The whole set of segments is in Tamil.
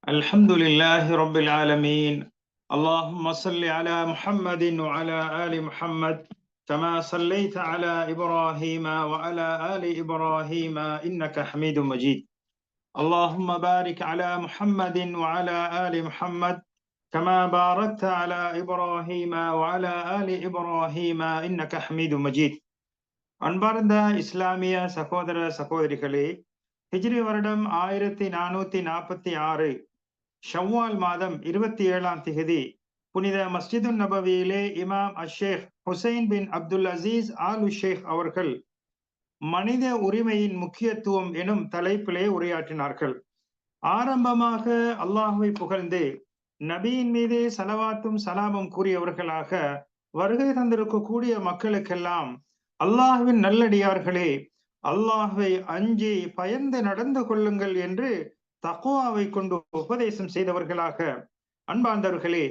الحمد لله رب العالمين. اللهم صل على محمد وعلى آل محمد كما صليت على إبراهيم وعلى آل إبراهيم إنك حميد مجيد. اللهم بارك على محمد وعلى آل محمد كما باركت على إبراهيم وعلى آل إبراهيم إنك حميد مجيد. அன்பார்ந்த இஸ்லாமிய சகோதர சகோதரிகளே, ஹிஜ்ரி வருடம் 1446 ஷவ்வால் மாதம் 27ஆம் திகதி புனித மஸ்ஜிது நபவியிலே இமாம் அஷேக் ஹுசைன் பின் அப்துல் அசீஸ் ஆலு ஷேக் அவர்கள் மனித உரிமையின் முக்கியத்துவம் எனும் தலைப்பிலே உரையாற்றினார்கள். ஆரம்பமாக அல்லாஹுவை புகழ்ந்து நபியின் மீது சலவாத்தும் சலாமும் கூறியவர்களாக வருகை தந்திருக்கக்கூடிய மக்களுக்கெல்லாம், அல்லாஹுவின் நல்லடியார்களே, அல்லாஹுவை அஞ்சி பயந்து நடந்து கொள்ளுங்கள் என்று தக்வாவை கொண்டு உபதேசம் செய்தவர்களாக, அன்பார்ந்தவர்களே,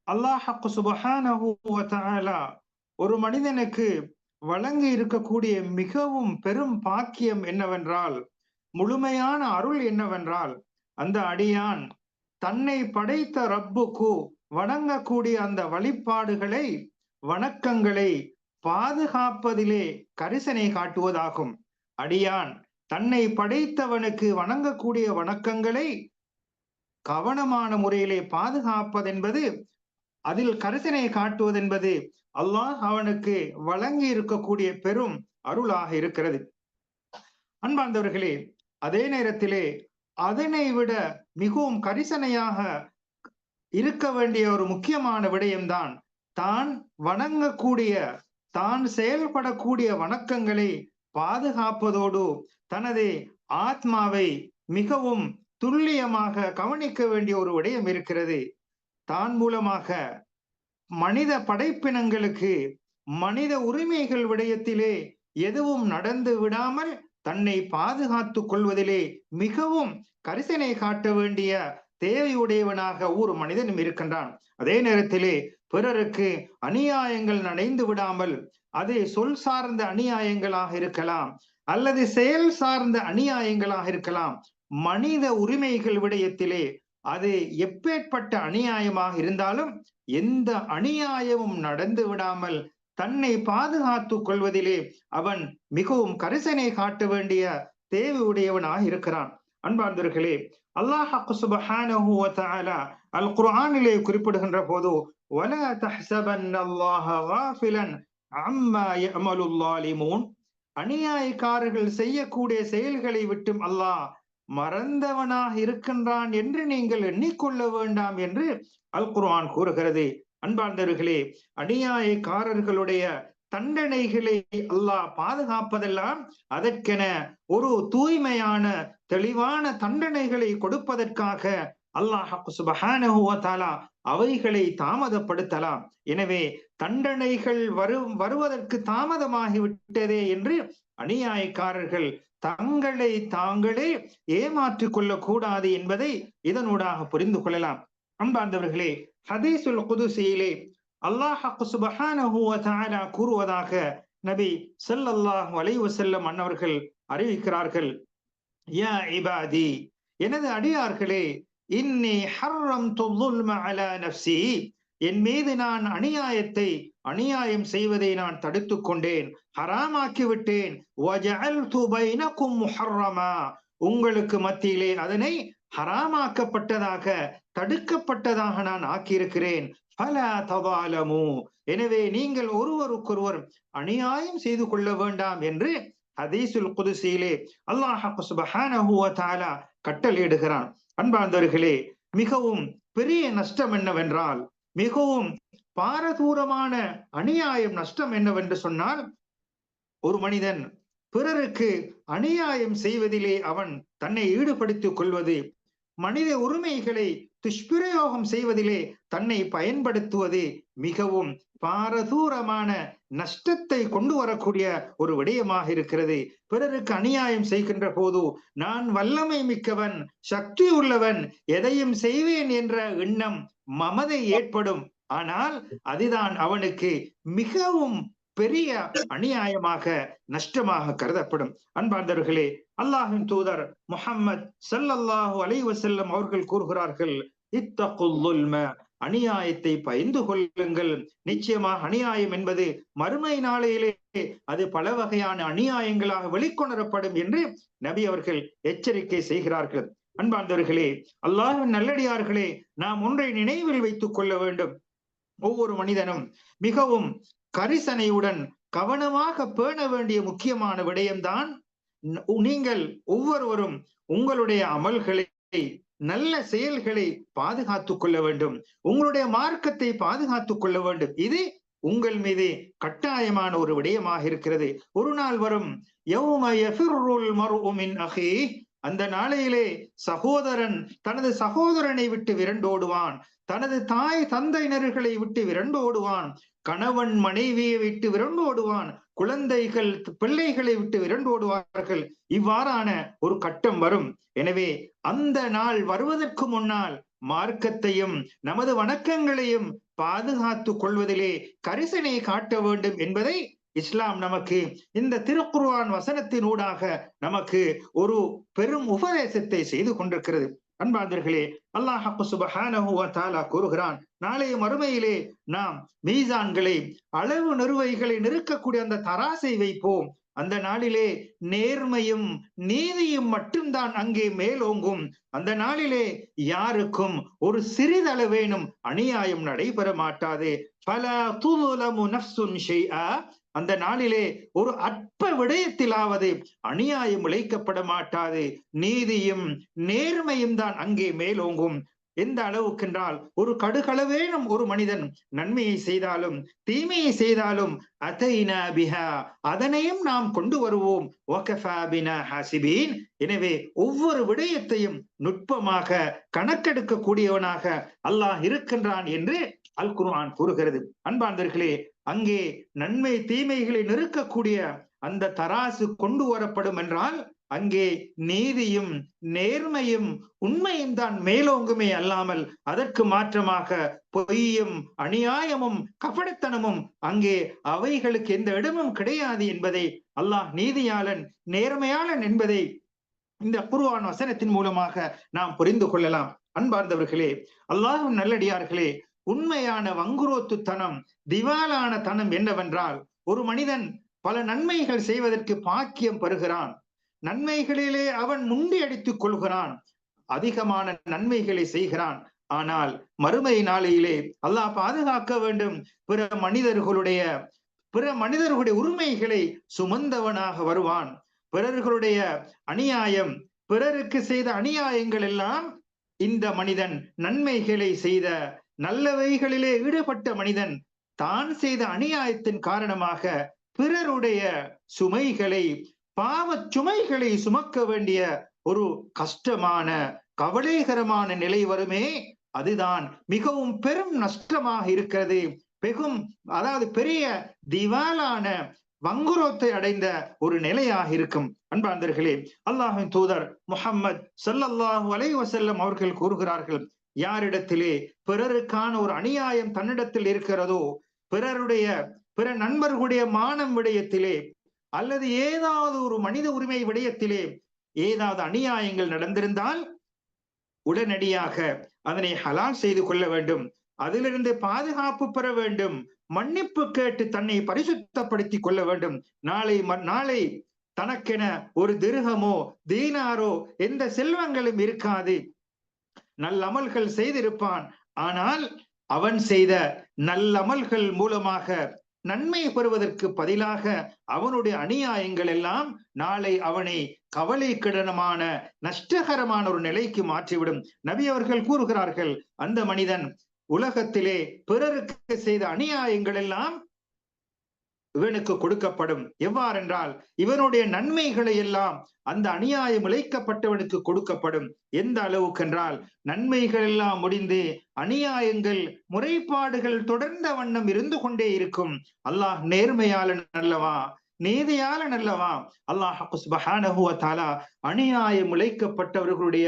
அல்லாஹ் சுப்ஹானஹு வ தஆலா ஒரு மனிதனுக்கு வழங்கி இருக்கக்கூடிய மிகவும் பெரும் பாக்கியம் என்னவென்றால், முழுமையான அருள் என்னவென்றால், அந்த அடியான் தன்னை படைத்த ரப்புக்கு வணங்கக்கூடிய அந்த வழிபாடுகளை, வணக்கங்களை பாதுகாப்பதிலே கரிசனை காட்டுவதாகும். அடியான் தன்னை படைத்தவனுக்கு வணங்கக்கூடிய வணக்கங்களை கவனமான முறையிலே பாதுகாப்பதென்பது, அதில் கரிசனை காட்டுவதென்பது அல்லாஹ் அவனுக்கு வழங்கி இருக்கக்கூடிய பெரும் அருளாக இருக்கிறது. அன்பார்ந்தவர்களே, அதே நேரத்திலே அதனை விட மிகவும் கரிசனையாக இருக்க வேண்டிய ஒரு முக்கியமான விடயம்தான், தான் வணங்கக்கூடிய, தான் செயல்படக்கூடிய வணக்கங்களை பாதுகாப்பதோடு தனது ஆத்மாவை மிகவும் துல்லியமாக கவனிக்க வேண்டிய ஒரு விடயம் இருக்கிறது. தான் மூலமாக மனித படைப்பினங்களுக்கு மனித உரிமைகள் விடயத்திலே எதுவும் நடந்து விடாமல் தன்னை பாதுகாத்துக் கொள்வதிலே மிகவும் கரிசனை காட்ட வேண்டிய தேவையுடையவனாக ஒரு மனிதனும் இருக்கின்றான். அதே நேரத்திலே பிறருக்கு அநியாயங்கள் நடைந்து விடாமல், அது சொல் சார்ந்த அநியாயங்களாக இருக்கலாம் அல்லது செயல் சார்ந்த அநியாயங்களாக இருக்கலாம், மனித உரிமைகள் விடயத்திலே அது எப்பேற்பட்ட அநியாயமாக இருந்தாலும் எந்த அநியாயமும் நடந்து விடாமல் தன்னை பாதுகாத்துக் கொள்வதிலே அவன் மிகவும் கரிசனை காட்ட வேண்டிய தேவையுடையவனாக இருக்கிறான். அன்பார்ந்தவர்களே, அல்லாஹ் சுப்ஹானஹு வ தஆலா அல் குர்ஆனிலே குறிப்பிடுகின்ற போது, வலா தஹ்ஸபன்னல்லாஹ காஃபிலன் அம்மா யஅமலுல் ஸாலிமூன், அநியாயக்காரர்கள் செய்யக்கூடிய செயல்களை விட்டும் அல்லாஹ் மறந்தவனாக இருக்கின்றான் என்று நீங்கள் எண்ணிக்கொள்ள வேண்டாம் என்று அல் குர்ஆன் கூறுகிறது. அன்பார்ந்தவர்களே, அநியாயக்காரர்களுடைய தண்டனைகளை அல்லாஹ் பாதுகாப்பதெல்லாம் அதற்கென ஒரு தூய்மையான தெளிவான தண்டனைகளை கொடுப்பதற்காக அல்லாஹ் சுப்ஹானஹு வ தஆலா அவைகளை தாமதப்படுத்தலாம். எனவே தண்டனைகள் வருவதற்கு தாமதமாகிவிட்டதே என்று அநியாயக்காரர்கள் தங்களை தாங்களே ஏமாற்றிக் கொள்ளக் கூடாது என்பதை இதனூடாக புரிந்து கொள்ளலாம். அன்பார்ந்தவர்களே, ஹதீஸுல் குதுஸியிலே அல்லாஹ் சுப்ஹானஹு வ தஆலா கூறுவதாக நபி ஸல்லல்லாஹு அலைஹி வஸல்லம் அன்னவர்கள் அறிவிக்கிறார்கள், யா இபாதி, எனது அடியார்களே, இன்னி ஹர்ரம்து ظுல்ம அலா நஃப்ஸி, என் மீது நான் அநியாயம் செய்வதை நான் தடுத்துக் கொண்டேன், ஹராமாக்கி விட்டேன். வஜஅல்து பைனகும் முஹர்ரமா, உங்களுக்கு மத்தியிலே அதனை ஹராமாக்கப்பட்டதாக, தடுக்கப்பட்டதாக நான் ஆக்கியிருக்கிறேன். ஃபலா தவாலமு, எனவே நீங்கள் ஒருவருக்கொருவர் அநியாயம் செய்து கொள்ள வேண்டாம் என்று ஹதீஸுல் குதுஸியிலே அல்லாஹ் சுப்ஹானஹு வ தஆலா கட்டளையிடுகிறான். அன்பார்ந்தவர்களே, மிகவும் பெரிய நஷ்டம் என்னவென்றால், மிகவும் பாரதூரமான அநியாயம் நஷ்டம் என்னவென்று சொன்னால், ஒரு மனிதன் பிறருக்கு அநியாயம் செய்வதிலே அவன் தன்னை ஈடுபடுத்திக் கொள்வது, மனித உரிமைகளை துஷ்பிரயோகம் செய்வதிலே தன்னை பயன்படுத்துவது மிகவும் பாரதூரமான நஷ்டத்தை கொண்டு வரக்கூடிய ஒரு விடயமாக இருக்கிறது. பிறருக்கு அநியாயம் செய்கின்ற போது நான் வல்லமை மிக்கவன், சக்தி உள்ளவன், எதையும் செய்வேன் என்ற எண்ணம், மமதை ஏற்படும். ஆனால் அதுதான் அவனுக்கு மிகவும் பெரிய அநியாயமாக நஷ்டமாக கருதப்படும். அன்பார்ந்தவர்களே, அல்லாஹின் தூதர் முஹம்மது ஸல்லல்லாஹு அலைஹி வஸல்லம் அவர்கள் கூறுகிறார்கள், இத்தகுல் அநியாயத்தை பயந்து கொள்ளுங்கள். நிச்சயமாக அநியாயம் என்பது மறுமை நாளையிலே அது பல வகையான அநியாயங்களாக வெளிக்கொணரப்படும் என்று நபி அவர்கள் எச்சரிக்கை செய்கிறார்கள். அன்பார்ந்தவர்களே, அல்லாஹ்வின் நல்லடியார்களே, நாம் ஒன்றை நினைவில் வைத்துக் கொள்ள வேண்டும். ஒவ்வொரு மனிதனும் மிகவும் கரிசனையுடன் கவனமாக பேண வேண்டிய முக்கியமான விடயம்தான், நீங்கள் ஒவ்வொருவரும் உங்களுடைய அமல்களை, நல்ல செயல்களை பாதுகாத்துக் கொள்ள வேண்டும். உங்களுடைய மார்க்கத்தை பாதுகாத்துக் கொள்ள வேண்டும். இது உங்கள் மீது கட்டாயமான ஒரு விடயமாக இருக்கிறது. ஒரு நாள் வரும், யௌம யஃபிர்ருல் மர்உ மின் அஹீஹ், அந்த நாளையிலே சகோதரன் தனது சகோதரனை விட்டு விரண்டோடுவான், தனது தாய் தந்தையினர்களை விட்டு விரண்டோடுவான், கணவன் மனைவியை விட்டு விரண்டோடுவான், குழந்தைகள் பிள்ளைகளை விட்டு விரண்டோடுவார்கள். இவ்வாறான ஒரு கட்டம் வரும். எனவே அந்த நாள் வருவதற்கு முன்னால் மார்க்கத்தையும் நமது வணக்கங்களையும் பாதுகாத்துக் கொள்வதிலே கரிசனை காட்ட வேண்டும் என்பதை இஸ்லாம் நமக்கு இந்த திருக்குர்ஆன் வசனத்தினூடாக நமக்கு ஒரு பெரும் உபதேசத்தை செய்து கொண்டிருக்கிறது. அன்பார்ந்தவர்களே, அல்லாஹ் சுப்ஹானஹு வ தஆலா கூறுகிறான், நாளைய மறுமையிலே நாம் மீசான்களை, அளவு நிறுவைகளை நிறுக்கக்கூடிய அந்த தராசை வைப்போம். அந்த நாளிலே நேர்மையும் நீதியும் மட்டும்தான் அங்கே மேலோங்கும். அந்த நாளிலே யாருக்கும் ஒரு சிறிதளவேனும் அநியாயம் நடைபெற மாட்டாது. ஃபலா துலமு நஃப்சுன் ஷைஆ, அந்த நாளிலே ஒரு அற்ப விடயத்திலாவது அநியாயம் இழைக்கப்பட மாட்டாது. நீதியும் நேர்மையும் தான் அங்கே மேலோங்கும். எந்த அளவுக்கு என்றால், ஒரு கடுகளவேனும் ஒரு மனிதன் நன்மையை செய்தாலும் தீமையை செய்தாலும் அதைனா பிஹா, அதனையும் நாம் கொண்டு வருவோம். வகஃபா பினா ஹாசிபீன், எனவே ஒவ்வொரு விடயத்தையும் நுட்பமாக கணக்கெடுக்க கூடியவனாக அல்லாஹ் இருக்கின்றான் என்று அல் குர்ஆன் கூறுகிறது. அன்பார்ந்தவர்களே, அங்கே நன்மை தீமைகளை நிறுக்கக்கூடிய அந்த தராசு கொண்டு வரப்படும் என்றால், அங்கே நீதியும் நேர்மையும் உண்மையும் தான் மேலோங்குமே அல்லாமல் அதற்கு மாற்றமாக பொய்யும் அநியாயமும் கபடத்தனமும் அங்கே அவைகளுக்கு எந்த இடமும் கிடையாது என்பதை அல்லாஹ் நீதியாளன் நேர்மையாளன் என்பதை இந்த குர்ஆன் வசனத்தின் மூலமாக நாம் புரிந்து கொள்ளலாம். அன்பார்ந்தவர்களே, அல்லாஹ்வின் நல்லடியார்களே, உண்மையான வங்குரோத்துத்தனம், திவாலான தனம் என்னவென்றால், ஒரு மனிதன் பல நன்மைகள் செய்வதற்கு பாக்கியம் பெறுகிறான், நன்மைகளிலே அவன் முண்டி அடித்துக் கொள்கிறான், அதிகமான நன்மைகளை செய்கிறான். ஆனால் மறுமை நாளையிலே அல்லாஹ் பாதுகாக்க வேண்டும், பிற மனிதர்களுடைய உரிமைகளை சுமந்தவனாக வருவான். பிறர்களுடைய அநியாயம், பிறருக்கு செய்த அநியாயங்கள் எல்லாம் இந்த மனிதன் நன்மைகளை செய்த, நல்லவைகளிலே ஈடுபட்ட மனிதன் தான் செய்த அநியாயத்தின் காரணமாக பிறருடைய சுமைகளை, பாவச் சுமைகளை சுமக்க வேண்டிய ஒரு கஷ்டமான கவலைகரமான நிலை வருமே, அதுதான் மிகவும் பெரும் நஷ்டமாக இருக்கிறது. அதாவது பெரிய திவாலான வங்குரோத்தை அடைந்த ஒரு நிலையாக இருக்கும். அன்பார்ந்தவர்களே, அல்லாஹ்வின் தூதர் முஹம்மது ஸல்லல்லாஹு அலைஹி வஸல்லம் அவர்கள் கூறுகிறார்கள், யாரிடத்திலே பிறருக்கான ஒரு அநியாயம் தன்னிடத்தில் இருக்கிறதோ, பிற நண்பர்களுடைய மானம் விடயத்திலே அல்லது ஏதாவது ஒரு மனித உரிமை விடயத்திலே ஏதாவது அநியாயங்கள் நடந்திருந்தால் உடனடியாக அதனை ஹலால் செய்து கொள்ள வேண்டும், அதிலிருந்து பாதுகாப்பு பெற வேண்டும், மன்னிப்பு கேட்டு தன்னை பரிசுத்தப்படுத்திக் கொள்ள வேண்டும். நாளை தனக்கென ஒரு திர்ஹமோ தீனாரோ எந்த செல்வங்களும் இருக்காது. நல்லமல்கள் செய்திருப்பான், ஆனால் அவன் செய்த நல்லமல்கள் மூலமாக நன்மை பெறுவதற்கு பதிலாக அவனுடைய அநியாயங்கள் எல்லாம் நாளை அவனை கவலைக்கிடமான நஷ்டகரமான ஒரு நிலைக்கு மாற்றிவிடும். நபி அவர்கள் கூறுகிறார்கள், அந்த மனிதன் உலகத்திலே பிறருக்கு செய்த அநியாயங்கள் எல்லாம் இவனுக்கு கொடுக்கப்படும். எவ்வாறென்றால், இவனுடைய நன்மைகளை எல்லாம் அந்த அநியாயம் இழைக்கப்பட்டவனுக்கு கொடுக்கப்படும். எந்த அளவுக்கு என்றால், நன்மைகள் எல்லாம் முடிந்து அநியாயங்கள், முறைப்பாடுகள் தொடர்ந்த வண்ணம் இருந்து கொண்டே இருக்கும். அல்லாஹ் நேர்மையாளன் அல்லவா, நீதியாளன் அல்லவா. அல்லாஹ் சுப்ஹானஹு வ தஆலா அநியாயம் இழைக்கப்பட்டவர்களுடைய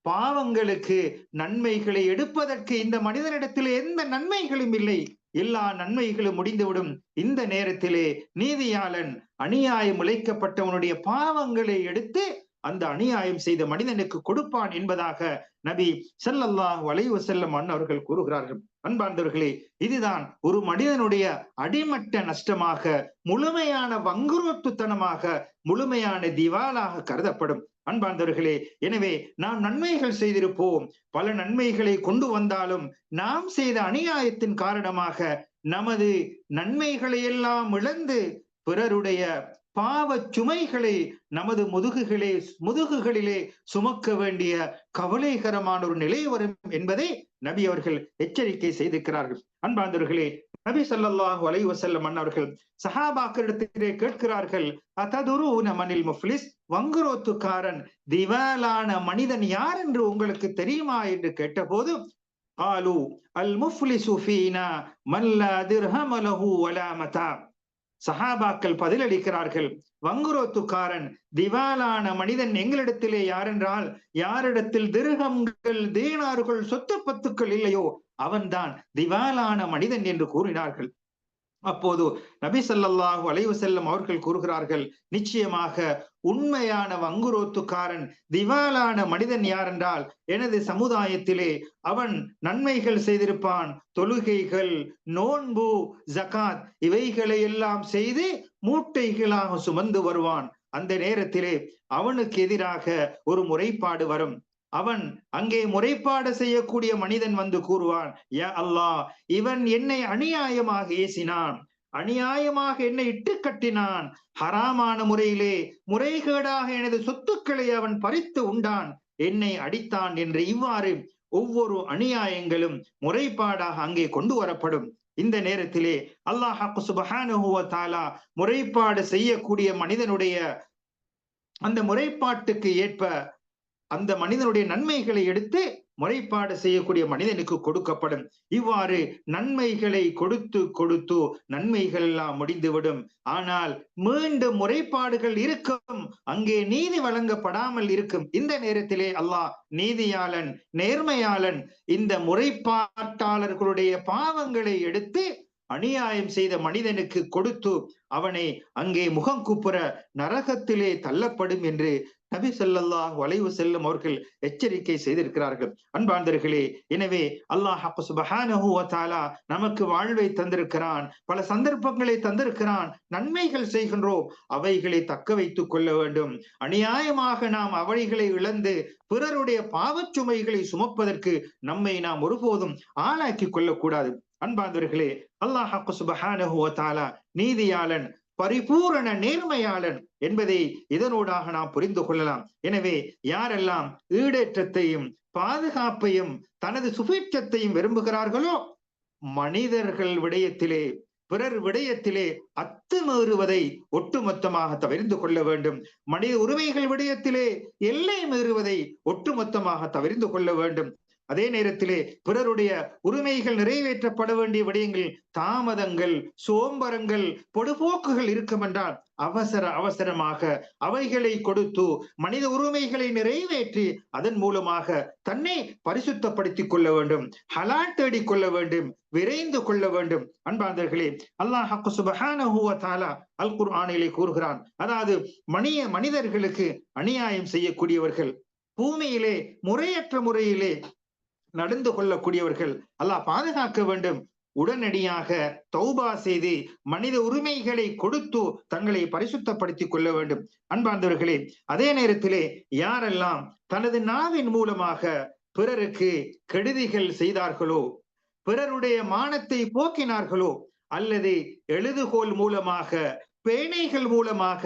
பாவங்களுக்கு நன்மைகளை எடுப்பதற்கு இந்த மனிதனிடத்தில் எந்த நன்மைகளும் இல்லை. எல்லா நன்மைகளும் முடிந்துவிடும். இந்த நேரத்திலே நீதியாளன் அநியாயம் இழைக்கப்பட்டவனுடைய பாவங்களை எடுத்து அந்த அநியாயம் செய்த மனிதனுக்கு கொடுப்பான் என்பதாக நபி ஸல்லல்லாஹு அலைஹி வஸல்லம் அவர்கள் கூறுகிறார்கள். அன்பார்ந்தவர்களே, இதுதான் ஒரு மனிதனுடைய அடிமட்ட நஷ்டமாக, முழுமையான வங்குரோத்துத்தனமாக, முழுமையான திவாலாக கருதப்படும். அன்பார்ந்தவர்களே, எனவே நாம் நன்மைகள் செய்திருப்போம், பல நன்மைகளை கொண்டு வந்தாலும் நாம் செய்த அநியாயத்தின் காரணமாக நமது நன்மைகளை எல்லாம் இழந்து பிறருடைய பாவ சுமைகளை நமது முதுகுகளிலே சுமக்க வேண்டிய கவலைகரமான ஒரு நிலை வரும் என்பதை நபி அவர்கள் எச்சரிக்கை செய்திருக்கிறார்கள். அன்பார்ந்தவர்களே, நபி ஸல்லல்லாஹு அலைஹி வஸல்லம் அவர்கள் சஹாபாக்களிடத்திலே கேட்கிறார்கள், அததுரூன மனில் முஃப்லிஸ், வங்குரோத்துக்காரன், திவாலான மனிதன் யார் என்று உங்களுக்கு தெரியுமா என்று கேட்டபோது, قالوا المفلس فينا من لا درهم له ولا متاع. சஹாபாக்கள் பதிலளிக்கிறார்கள், வங்குரோத்துக்காரன், திவாலான மனிதன் எங்களிடத்திலே யாரென்றால், யாரிடத்தில் திர்ஹம்கள், தீனார்கள், சொத்து பத்துக்கள் இல்லையோ அவன்தான் திவாலான மனிதன் என்று கூறினார்கள். அப்போது நபி ஸல்லல்லாஹு அலைஹி வஸல்லம் அவர்கள் கூறுகிறார்கள், நிச்சயமாக உண்மையான வங்குரோத்துக்காரன், திவாலான மனிதன் யார் என்றால், எனது சமுதாயத்திலே அவன் நன்மைகள் செய்திருப்பான், தொழுகைகள், நோன்பு, ஜகாத் இவைகளை எல்லாம் செய்து மூட்டைகளாக சுமந்து வருவான். அந்த நேரத்திலே அவனுக்கு எதிராக ஒரு முறைப்பாடு வரும். அவன் அங்கே முறைப்பாடு செய்யக்கூடிய மனிதன் வந்து கூறுவான், யா அல்லாஹ், இவன் என்னை அநியாயமாக ஏசினான், அநியாயமாக என்னை இட்டு கட்டினான், ஹராமான முறையிலே முறைகேடாக எனது சொத்துக்களை அவன் பறித்து உண்டான், என்னை அடித்தான் என்று இவ்வாறு ஒவ்வொரு அநியாயங்களும் முறைப்பாடாக அங்கே கொண்டு வரப்படும். இந்த நேரத்திலே அல்லாஹ் சுப்ஹானஹு வ தஆலா முறைப்பாடு செய்யக்கூடிய மனிதனுடைய அந்த முறைப்பாட்டுக்கு ஏற்ப அந்த மனிதனுடைய நன்மைகளை எடுத்து முறைப்பாடு செய்யக்கூடிய மனிதனுக்கு கொடுக்கப்படும். இவ்வாறு நன்மைகளை கொடுத்து கொடுத்து நன்மைகள் எல்லாம் முடிந்துவிடும். ஆனால் மீண்டும் முறைப்பாடுகள் இருக்கும், அங்கே நீதி வழங்கப்படாமல் இருக்கும். இந்த நேரத்திலே அல்லாஹ் நீதியாளன், நேர்மையாளன், இந்த முறைப்பாட்டாளர்களுடைய பாவங்களை எடுத்து அநியாயம் செய்த மனிதனுக்கு கொடுத்து அவனை அங்கே முகம் குப்புற நரகத்திலே தள்ளப்படும் என்று நபி ஸல்லல்லாஹு அலைஹி வஸல்லம் அவர்கள் எச்சரிக்கை செய்திருக்கிறார்கள். அன்பார்ந்தவர்களே, எனவே அல்லாஹ் சுப்ஹானஹு வ தஆலா நமக்கு வாழ்வை தந்திருக்கிறான், பல சந்தர்ப்பங்களை தந்திருக்கிறான், நன்மைகள் செய்கின்றோம், அவைகளை தக்க வைத்துக் கொள்ள வேண்டும். அநியாயமாக நாம் அவைகளை இழந்து பிறருடைய பாவச்சுமைகளை சுமப்பதற்கு நம்மை நாம் ஒருபோதும் ஆளாக்கி கொள்ளக்கூடாது. அன்பார்ந்தவர்களே, அல்லாஹ் சுப்ஹானஹு வ தஆலா நீதியாளன், பரிபூரண நேர்மையாளன் என்பதை இதனூடாக நாம் புரிந்து கொள்ளலாம். எனவே யாரெல்லாம் ஈடேற்றத்தையும் பாதுகாப்பையும் தனது சுபீட்சத்தையும் விரும்புகிறார்களோ, மனிதர்கள் விடயத்திலே, பிறர் விடயத்திலே அத்துமீறுவதை ஒட்டுமொத்தமாக தவிர்த்து கொள்ள வேண்டும். மனித உரிமைகள் விடயத்திலே எல்லை மீறுவதை ஒட்டுமொத்தமாக தவிர்த்து கொள்ள வேண்டும். அதே நேரத்திலே பிறருடைய உரிமைகள் நிறைவேற்றப்பட வேண்டிய விடயங்கள் தாமதங்கள், சோம்பரங்கள், பொடுபோக்குகள் இருக்கும் என்றால் அவசரமாக அவைகளை கொடுத்து மனித உரிமைகளை நிறைவேற்றி அதன் மூலமாக தன்னை பரிசுத்தப்படுத்திக் கொள்ள வேண்டும், ஹலால் தேடிக் கொள்ள வேண்டும், விரைந்து கொள்ள வேண்டும். அன்பார்ந்தவர்களே, அல்லாஹ் சுப்ஹானஹு வ தஆலா அல் குர்ஆனிலே கூறுகிறான், அதாவது மனிதர்களுக்கு அநியாயம் செய்யக்கூடியவர்கள், பூமியிலே முறையற்ற முறையிலே நடந்து கொள்ளக்கூடியவர்கள் அல்லாஹ் பாதுகாக்க வேண்டும். உடனடியாக தௌபா செய்து மனித உரிமைகளை கொடுத்து தங்களை பரிசுத்தப்படுத்திக் கொள்ள வேண்டும். அன்பார்ந்தவர்களே, அதே நேரத்திலே யாரெல்லாம் தனது நாவின் மூலமாக பிறருக்கு கெடுதிகள் செய்தார்களோ, பிறருடைய மானத்தை போக்கினார்களோ, அல்லது எழுதுகோல் மூலமாக, பேணைகள் மூலமாக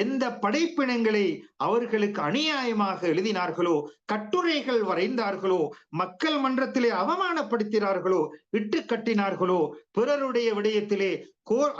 எந்த படைப்பினங்களை அவர்களுக்கு அநியாயமாக எழுதினார்களோ, கட்டுரைகள் வரைந்தார்களோ, மக்கள் மன்றத்திலே அவமானப்படுத்தினார்களோ, இட்டு கட்டினார்களோ, பிறருடைய விடயத்திலே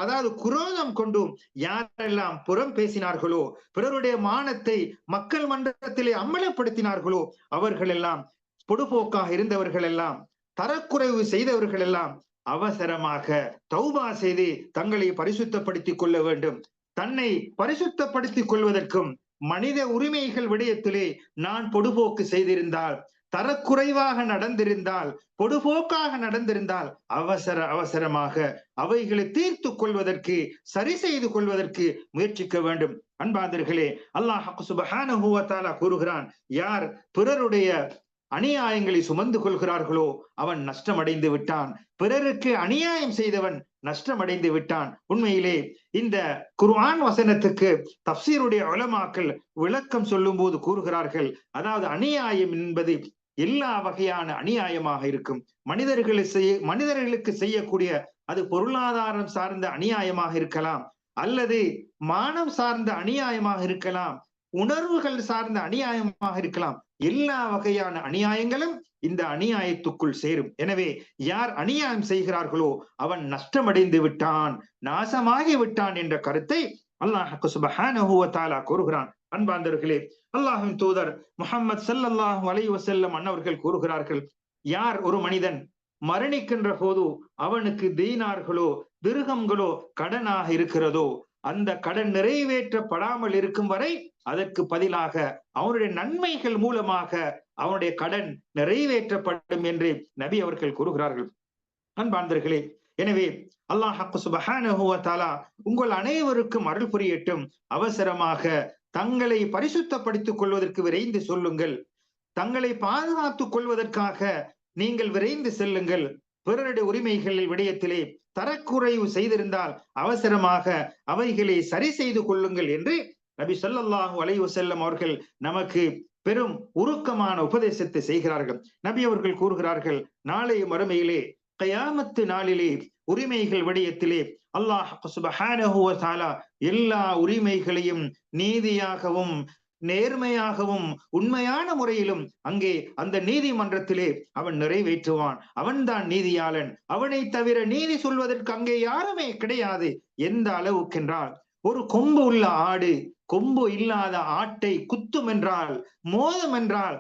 அதாவது குரோதம் கொண்டும் யாரெல்லாம் புறம் பேசினார்களோ, பிறருடைய மானத்தை மக்கள் மன்றத்திலே அம்பலப்படுத்தினார்களோ, அவர்கள் எல்லாம் பொடுபோக்காக இருந்தவர்கள் எல்லாம், தரக்குறைவு செய்தவர்கள் எல்லாம் அவசரமாக தௌபா செய்து தங்களை பரிசுத்தப்படுத்திக் கொள்ள வேண்டும். தன்னை பரிசுத்தப்படுத்திக் கொள்வதற்கும் மனித உரிமைகள் விடயத்திலே நான் பொடுபோக்கு செய்திருந்தால், தரக்குறைவாக நடந்திருந்தால், பொடுபோக்காக நடந்திருந்தால் அவசரமாக அவைகளை தீர்த்து கொள்வதற்கு, சரி செய்து கொள்வதற்கு முயற்சிக்க வேண்டும். அன்பார்ந்தவர்களே, அல்லாஹ் சுப்ஹானஹு வ தஆலா கூறுகிறான், யார் பிறருடைய அநியாயங்களை சுமந்து கொள்கிறார்களோ அவன் நஷ்டமடைந்து விட்டான். பிறருக்கு அநியாயம் செய்தவன் நஷ்டமடைந்து விட்டான். உண்மையிலே இந்த குர்ஆன் வசனத்துக்கு தஃப்சீருடைய உலமாக்கள் விளக்கம் சொல்லும் போது கூறுகிறார்கள், அதாவது அநியாயம் என்பது எல்லா வகையான அநியாயமாக இருக்கும். மனிதர்களுக்கு செய்யக்கூடிய அது பொருளாதாரம் சார்ந்த அநியாயமாக இருக்கலாம், அல்லது மானம் சார்ந்த அநியாயமாக இருக்கலாம், உணர்வுகள் சார்ந்த அநியாயமாக இருக்கலாம். எல்லா வகையான அநியாயங்களும் இந்த அநியாயத்துக்குள் சேரும். எனவே யார் அநியாயம் செய்கிறார்களோ அவன் நஷ்டமடைந்து விட்டான், நாசமாகி விட்டான் என்ற கருத்தை அல்லாஹ் சுப்ஹானஹு வ தஆலா கூறுகிறான். அன்பார்ந்தவர்களே, அல்லாஹ்வின் தூதர் முஹம்மது ஸல்லல்லாஹு அலைஹி வஸல்லம் அன்னவர்கள் கூறுகிறார்கள், யார் ஒரு மனிதன் மரணிக்கின்ற போது அவனுக்கு தீனார்களோ திர்ஹம்களோ கடனாக இருக்கிறதோ, அந்த கடன் நிறைவேற்றப்படாமல் இருக்கும் வரை அதற்கு பதிலாக அவனுடைய நன்மைகள் மூலமாக அவனுடைய கடன் நிறைவேற்றப்படும் என்று நபி அவர்கள் கூறுகிறார்கள். அன்பார்ந்தவர்களே, எனவே அல்லாஹ் சுப்ஹானஹு வ தஆலா உங்கள் அனைவருக்கும் அருள் புரியட்டும். அவசரமாக தங்களை பரிசுத்தப்படுத்திக் கொள்வதற்கு விரைந்து சொல்லுங்கள். தங்களை பாதுகாத்துக் கொள்வதற்காக நீங்கள் விரைந்து செல்லுங்கள். பிறருடைய உரிமைகளில் விடயத்திலே தரக்குறைவு செய்திருந்தால் அவசரமாக அவைகளை சரி செய்து கொள்ளுங்கள் என்று நபி ஸல்லல்லாஹு அலைஹி வஸல்லம் அவர்கள் நமக்கு பெரும் உருக்கமான உபதேசத்தை செய்கிறார்கள். நபி அவர்கள் கூறுகிறார்கள், நாளைய மறுமையிலே கியாமத்து நாளிலே உரிமைகள் விடயத்திலே அல்லாஹ் சுப்ஹானஹு வ தஆலா எல்லா உரிமைகளையும் நீதியாகவும் நேர்மையாகவும் உண்மையான முறையிலும் அங்கே அந்த நீதிமன்றத்திலே அவன் நிறைவேற்றுவான். அவன்தான் நீதியாளன். அவனை தவிர நீதி சொல்வதற்கு அங்கே யாருமே கிடையாது. எந்த அளவுக்கென்றால், ஒரு கொம்பு உள்ள ஆடு கொம்பு இல்லாத ஆட்டை குத்தும் என்றால், மோதும் என்றால்,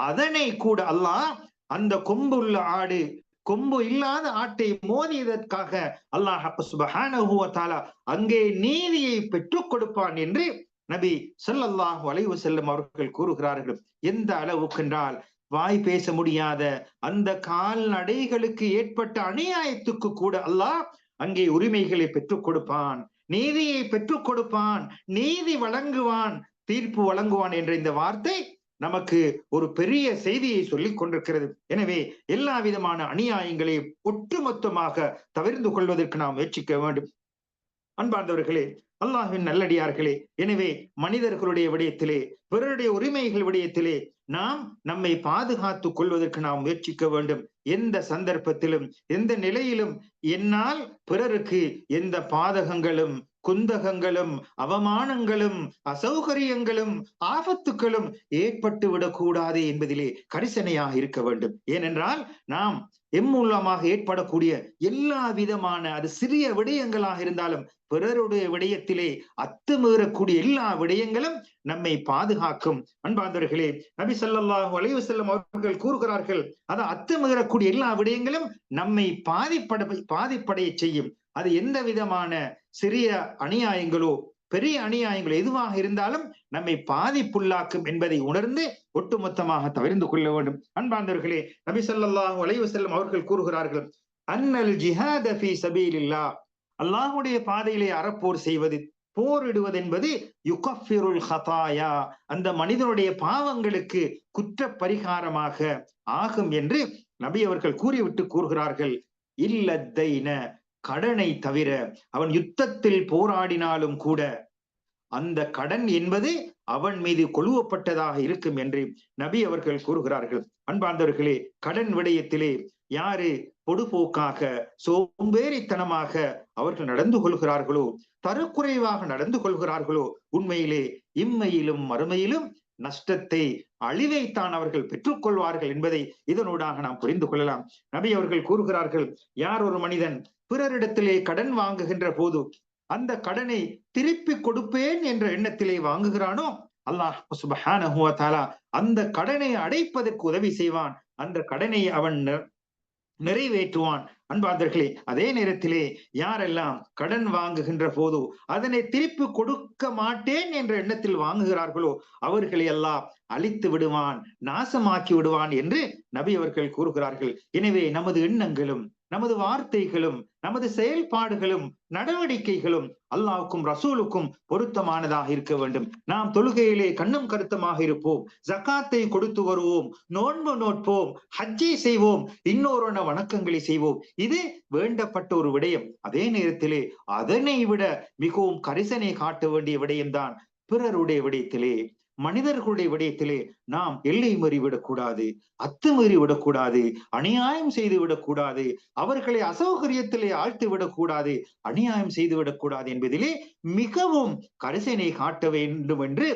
அதனை கூட அல்லாஹ் அந்த கொம்பு உள்ள ஆடு கொம்பு இல்லாத ஆட்டை மோதியதற்காக அல்லாஹ் சுப்ஹானஹு வ தஆலா அங்கே நீதியை பெற்றுக் கொடுப்பான் என்று நபி ஸல்லல்லாஹு அலைஹி வஸல்லம் அவர்கள் கூறுகிறார்கள். எந்த அளவுக்கென்றால், வாய் பேச முடியாத அந்த கால்நடைகளுக்கு ஏற்பட்ட அநியாயத்துக்கு கூட அல்லாஹ் அங்கே உரிமைகளை பெற்றுக் கொடுப்பான், நீதியை பெற்றுக் கொடுப்பான், நீதி வழங்குவான், தீர்ப்பு வழங்குவான் என்ற இந்த வார்த்தை நமக்கு ஒரு பெரிய செய்தியை சொல்லிக் கொண்டிருக்கிறது. எனவே எல்லா விதமான அநியாயங்களையும் ஒட்டுமொத்தமாக தவிர்த்து கொள்வதற்கு நாம் முயற்சிக்க வேண்டும். அன்பார்ந்தவர்களே, அல்லாஹ்வின் நல்லடியார்களே, எனவே மனிதர்களுடைய விடயத்திலே, பிறருடைய உரிமைகள் விடயத்திலே நாம் நம்மை பாதுகாத்துக் கொள்வதற்கு நாம் முயற்சிக்க வேண்டும். எந்த சந்தர்ப்பத்திலும் எந்த நிலையிலும் என்னால் பிறருக்கு எந்த பாதகங்களும் குந்தகங்களும் அவமானங்களும் அசௌகரியங்களும் ஆபத்துக்களும் ஏற்பட்டு விடக்கூடாது என்பதிலே கரிசனையாக இருக்க வேண்டும். ஏனென்றால் நாம் மூலமாக ஏற்படக்கூடிய எல்லா விதமான அது சிறிய விடயங்களாக இருந்தாலும் பிறருடைய விடயத்திலே அத்துமீறக்கூடிய எல்லா விடயங்களும் நம்மை பாதுகாக்கும். அன்பார்ந்தவர்களே, நபி ஸல்லல்லாஹு அலைஹி வஸல்லம் அவர்கள் கூறுகிறார்கள், அது அத்துமீறக்கூடிய எல்லா விடயங்களும் நம்மை பாதிப்படைய செய்யும். அது எந்த விதமான சிறிய அநியாயங்களோ பெரிய அநியாயங்களோ எதுவாக இருந்தாலும் நம்மை பாதிப்புள்ளாக்கும் என்பதை உணர்ந்து ஒட்டுமொத்தமாக தவிர்த்து கொள்ள வேண்டும். அன்பார்ந்தவர்களே, நபி ஸல்லல்லாஹு அலைஹி வஸல்லம் அவர்கள் கூறுகிறார்கள், அன்னல் ஜிஹாத ஃபீ ஸபீலில்லாஹ், அல்லாஹ்வுடைய பாதையிலே அறப்போர் செய்வது, போரிடுவது என்பது யுகஃபிருல் ஹதாயா, அந்த மனிதனுடைய பாவங்களுக்கு குற்ற பரிகாரமாக ஆகும் என்று நபி அவர்கள் கூறிவிட்டு கூறுகிறார்கள், இல்லத்தைன, கடனை தவிர. அவன் யுத்தத்தில் போராடினாலும் கூட அந்த கடன் என்பது அவன் மீது கொழுவப்பட்டதாக இருக்கும் என்று நபி அவர்கள் கூறுகிறார்கள். அன்பார்ந்தவர்களே, கடன் விடயத்திலே யாரு பொடுபோக்காக சோம்பேறித்தனமாக அவர்கள் நடந்து கொள்கிறார்களோ, தரக்குறைவாக நடந்து கொள்கிறார்களோ, உண்மையிலே இம்மையிலும் மறுமையிலும் நஷ்டத்தை, அழிவைத்தான் அவர்கள் பெற்றுக் கொள்வார்கள் என்பதை இதனூடாக நாம் புரிந்து கொள்ளலாம். நபி அவர்கள் கூறுகிறார்கள், யார் ஒரு மனிதன் பிறரிடத்திலே கடன் வாங்குகின்ற போது அந்த கடனை திருப்பி கொடுப்பேன் என்ற எண்ணத்திலே வாங்குகிறானோ, அல்லாஹ் சுப்ஹானஹு வ தஆலா அந்த கடனை அடைப்பதற்கு உதவி செய்வான், அந்த கடனை அவன் நிறைவேற்றுவான். அன்பார்ந்தவர்களே, அதே நேரத்திலே யாரெல்லாம் கடன் வாங்குகின்ற போது அதனை திருப்பி கொடுக்க மாட்டேன் என்ற எண்ணத்தில் வாங்குகிறார்களோ அவர்களை எல்லாம் அழித்து விடுவான், நாசமாக்கி விடுவான் என்று நபி அவர்கள் கூறுகிறார்கள். எனவே நமது எண்ணங்களும் நமது வார்த்தைகளும் நமது செயல்பாடுகளும் நடவடிக்கைகளும் அல்லாஹ்வுக்கும் ரசூலுக்கும் பொருத்தமானதாக இருக்க வேண்டும். நாம் தொழுகையிலே கண்ணும் கருத்துமாக இருப்போம், ஜகாத்தை கொடுத்து வருவோம், நோன்பு நோட்போம், ஹஜ்ஜை செய்வோம், இன்னொரு வணக்கங்களை செய்வோம். இது வேண்டப்பட்ட ஒரு விடயம். அதே நேரத்திலே அதனை விட மிகவும் கரிசனை காட்ட வேண்டிய விடயம்தான் பிறருடைய விடயத்திலே, மனிதர்களுடைய விடயத்திலே நாம் எல்லை மீறி விடக்கூடாது, அத்துமீறி விடக்கூடாது, அநியாயம் செய்து விடக்கூடாது, அவர்களை அசௌகரியத்திலே ஆழ்த்தி விடக்கூடாது, அநியாயம் செய்து விடக்கூடாது என்பதிலே மிகவும் கரிசனை காட்ட வேண்டும் என்று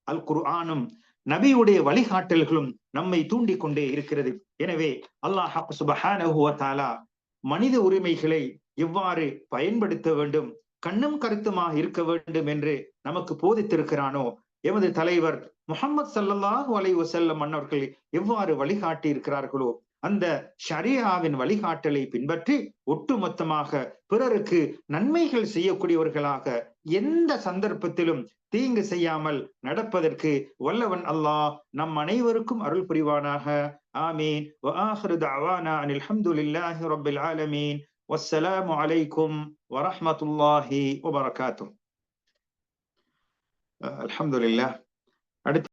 அல் குர்ஆனும் நபியுடைய வழிகாட்டல்களும் நம்மை தூண்டிக் கொண்டே இருக்கிறது. எனவே அல்லாஹ் சுப்ஹானஹு வ தஆலா மனித உரிமைகளை எவ்வாறு பயன்படுத்த வேண்டும், கண்ணும் கருத்துமாக இருக்க வேண்டும் என்று நமக்கு போதித்திருக்கிறானோ, எமது தலைவர் முஹம்மது ஸல்லல்லாஹு அலைஹி வஸல்லம் அன்னவர்கள் எவ்வாறு வழிகாட்டி இருக்கிறார்களோ அந்த ஷரியாவின் வழிகாட்டலை பின்பற்றி ஒட்டுமொத்தமாக பிறருக்கு நன்மைகள் செய்யக்கூடியவர்களாக எந்த சந்தர்ப்பத்திலும் தீங்கு செய்யாமல் நடப்பதற்கு வல்லவன் அல்லாஹ் நம் அனைவருக்கும் அருள் புரிவானாக. ஆமீன். வ ஆகிரு தஅவானா அனில் ஹம்துலில்லாஹி ரப்பில் ஆலமீன். வஸ்ஸலாமு அலைக்கும் வரஹ்மத்துல்லாஹி வபரகாத்துஹு. அல்ஹம்துலில்லாஹ். அடுத்து